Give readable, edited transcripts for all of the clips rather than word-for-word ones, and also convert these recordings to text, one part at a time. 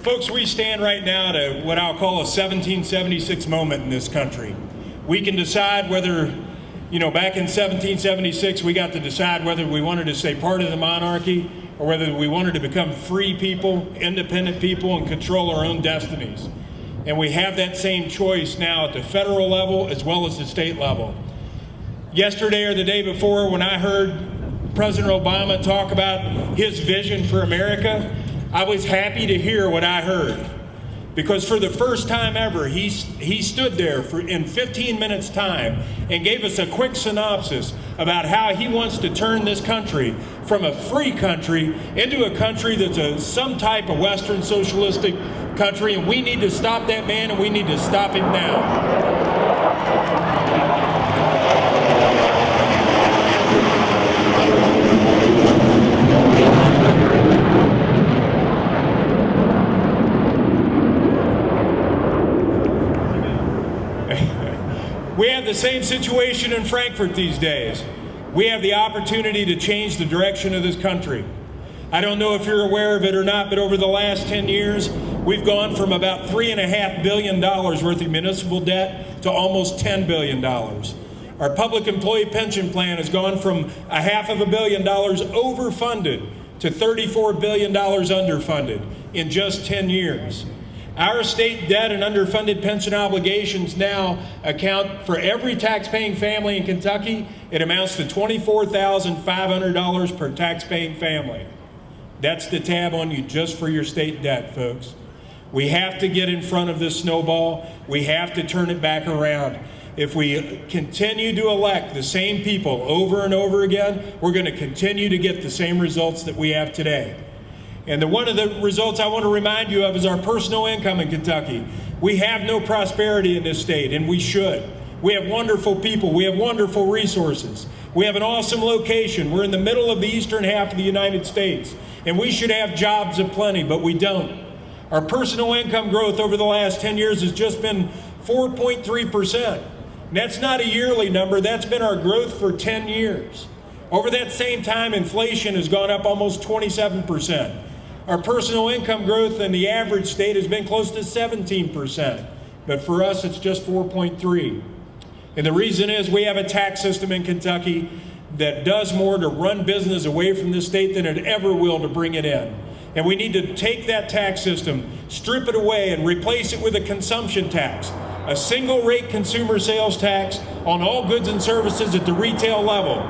Folks, we stand right now to what I'll call a 1776 moment in this country. We can decide whether, back in 1776, we got to decide whether we wanted to stay part of the monarchy or whether we wanted to become free people, independent people, and control our own destinies. And we have that same choice now at the federal level as well as the state level. Yesterday or the day before, when I heard President Obama talk about his vision for America, I was happy to hear what I heard, because for the first time ever, he stood there in 15 minutes time and gave us a quick synopsis about how he wants to turn this country from a free country into a country that's some type of Western socialistic country, and we need to stop that man, and we need to stop him now. We have the same situation in Frankfurt these days. We have the opportunity to change the direction of this country. I don't know if you're aware of it or not, but over the last 10 years, we've gone from about $3.5 billion worth of municipal debt to almost $10 billion. Our public employee pension plan has gone from $500 million overfunded to $34 billion underfunded in just 10 years. Our state debt and underfunded pension obligations now account for every tax-paying family in Kentucky. It amounts to $24,500 per tax-paying family. That's the tab on you just for your state debt, folks. We have to get in front of this snowball. We have to turn it back around. If we continue to elect the same people over and over again, we're going to continue to get the same results that we have today. And one of the results I want to remind you of is our personal income in Kentucky. We have no prosperity in this state, and we should. We have wonderful people. We have wonderful resources. We have an awesome location. We're in the middle of the eastern half of the United States, and we should have jobs aplenty, but we don't. Our personal income growth over the last 10 years has just been 4.3%. And that's not a yearly number. That's been our growth for 10 years. Over that same time, inflation has gone up almost 27%. Our personal income growth in the average state has been close to 17%, but for us it's just 4.3. And the reason is we have a tax system in Kentucky that does more to run business away from this state than it ever will to bring it in. And we need to take that tax system, strip it away, and replace it with a consumption tax, a single rate consumer sales tax on all goods and services at the retail level.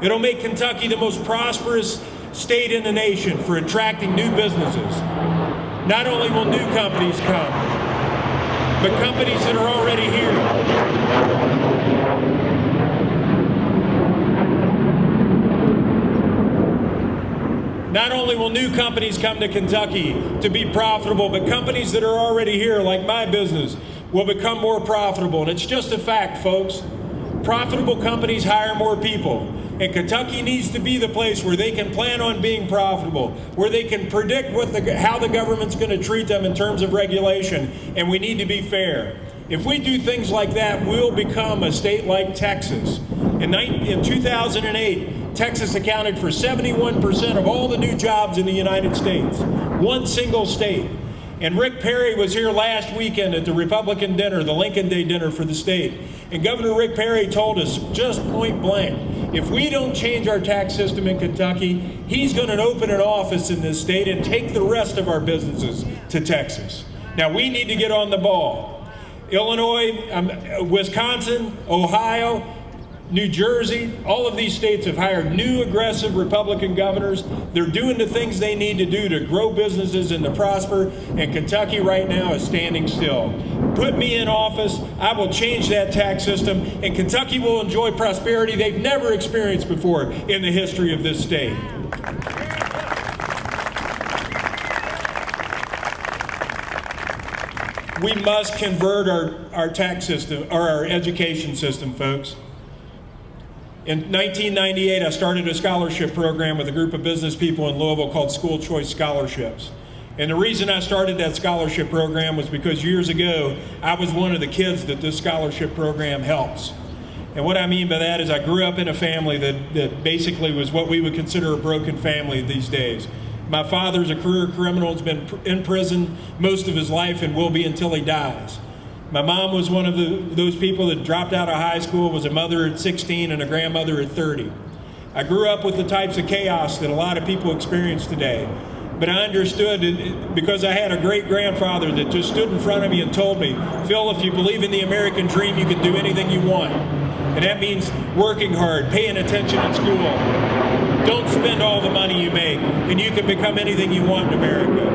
It'll make Kentucky the most prosperous state in the nation for attracting new businesses. Not only will new companies come, but companies that are already here. Not only will new companies come to Kentucky to be profitable, but companies that are already here, like my business, will become more profitable. And it's just a fact, folks. Profitable companies hire more people. And Kentucky needs to be the place where they can plan on being profitable, where they can predict how the government's going to treat them in terms of regulation, and we need to be fair. If we do things like that, we'll become a state like Texas. In 2008, Texas accounted for 71% of all the new jobs in the United States, one single state. And Rick Perry was here last weekend at the Republican dinner, the Lincoln Day dinner for the state. And Governor Rick Perry told us just point blank, if we don't change our tax system in Kentucky, he's going to open an office in this state and take the rest of our businesses to Texas. Now we need to get on the ball. Illinois, Wisconsin, Ohio, New Jersey, all of these states have hired new aggressive Republican governors. They're doing the things they need to do to grow businesses and to prosper, and Kentucky right now is standing still. Put me in office, I will change that tax system, and Kentucky will enjoy prosperity they've never experienced before in the history of this state. We must convert our tax system, or our education system, folks. In 1998, I started a scholarship program with a group of business people in Louisville called School Choice Scholarships. And the reason I started that scholarship program was because years ago, I was one of the kids that this scholarship program helps. And what I mean by that is I grew up in a family that basically was what we would consider a broken family these days. My father's a career criminal, has been in prison most of his life and will be until he dies. My mom was one of those people that dropped out of high school, was a mother at 16 and a grandmother at 30. I grew up with the types of chaos that a lot of people experience today. But I understood it because I had a great-grandfather that just stood in front of me and told me, Phil, if you believe in the American dream, you can do anything you want. And that means working hard, paying attention in school. Don't spend all the money you make, and you can become anything you want in America.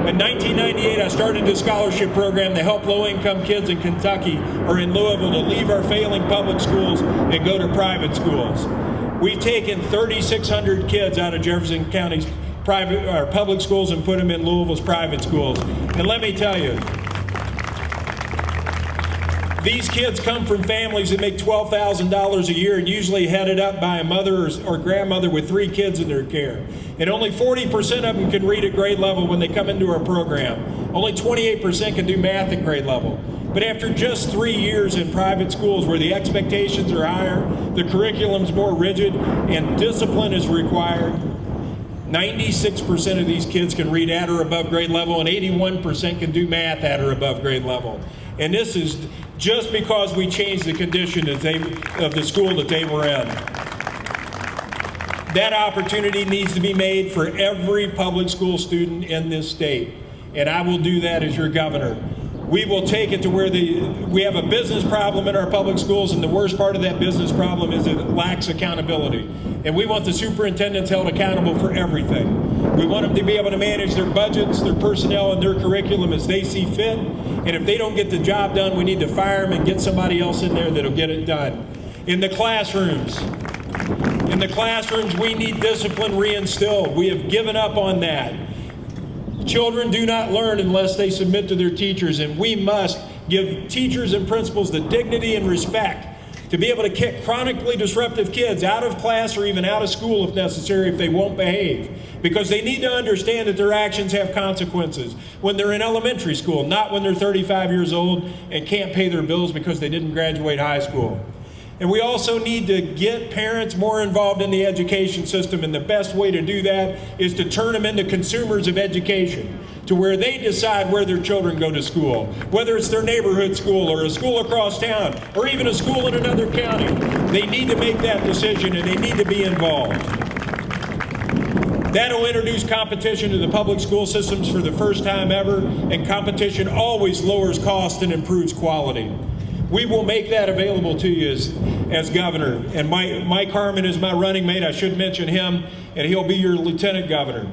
In 1998, I started a scholarship program to help low-income kids in Kentucky or in Louisville to leave our failing public schools and go to private schools. We've taken 3,600 kids out of Jefferson County's public schools and put them in Louisville's private schools. And let me tell you, these kids come from families that make $12,000 a year and usually headed up by a mother or grandmother with 3 kids in their care. And only 40% of them can read at grade level when they come into our program. Only 28% can do math at grade level. But after just 3 years in private schools where the expectations are higher, the curriculum's more rigid, and discipline is required, 96% of these kids can read at or above grade level, and 81% can do math at or above grade level. And this is just because we changed the condition of the school that they were in. That opportunity needs to be made for every public school student in this state. And I will do that as your governor. We will take it to where we have a business problem in our public schools, and the worst part of that business problem is it lacks accountability. And we want the superintendents held accountable for everything. We want them to be able to manage their budgets, their personnel, and their curriculum as they see fit. And if they don't get the job done, we need to fire them and get somebody else in there that'll get it done. In the classrooms, we need discipline reinstilled. We have given up on that. Children do not learn unless they submit to their teachers, and we must give teachers and principals the dignity and respect to be able to kick chronically disruptive kids out of class or even out of school if necessary if they won't behave. Because they need to understand that their actions have consequences when they're in elementary school, not when they're 35 years old and can't pay their bills because they didn't graduate high school. And we also need to get parents more involved in the education system, and the best way to do that is to turn them into consumers of education, to where they decide where their children go to school, whether it's their neighborhood school or a school across town or even a school in another county. They need to make that decision, and they need to be involved. That'll introduce competition to the public school systems for the first time ever, and competition always lowers cost and improves quality. We will make that available to you as governor. And Mike Harmon is my running mate. I should mention him, and he'll be your lieutenant governor.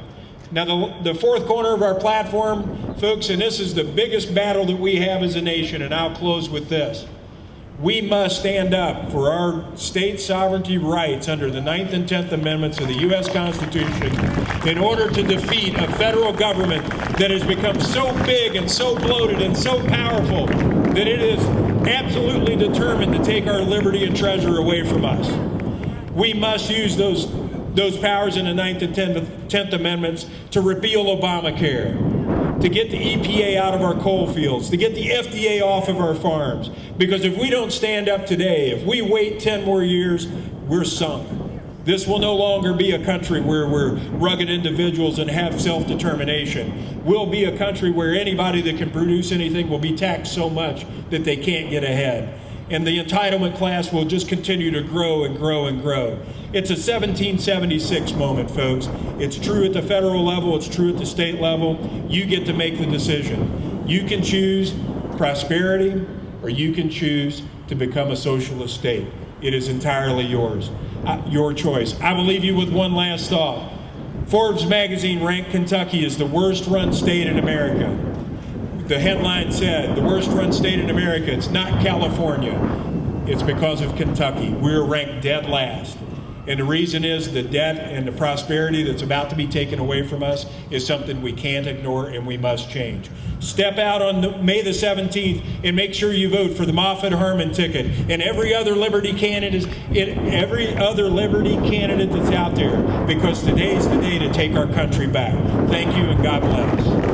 Now, the fourth corner of our platform, folks, and this is the biggest battle that we have as a nation, and I'll close with this. We must stand up for our state sovereignty rights under the 9th and 10th Amendments of the U.S. Constitution in order to defeat a federal government that has become so big and so bloated and so powerful that it is absolutely determined to take our liberty and treasure away from us. We must use those powers in the 9th and 10th Amendments to repeal Obamacare, to get the EPA out of our coal fields, to get the FDA off of our farms. Because if we don't stand up today, if we wait 10 more years, we're sunk. This will no longer be a country where we're rugged individuals and have self-determination. We'll be a country where anybody that can produce anything will be taxed so much that they can't get ahead. And the entitlement class will just continue to grow and grow and grow. It's a 1776 moment, folks. It's true at the federal level, it's true at the state level. You get to make the decision. You can choose prosperity, or you can choose to become a socialist state. It is entirely yours, your choice. I will leave you with one last thought. Forbes magazine ranked Kentucky as the worst run state in America. The headline said, the worst run state in America. It's not California. It's because of Kentucky. We're ranked dead last. And the reason is the debt and the prosperity that's about to be taken away from us is something we can't ignore and we must change. Step out on May the 17th and make sure you vote for the Moffett Harmon ticket and every other liberty candidate that's out there, because today's the day to take our country back. Thank you and God bless.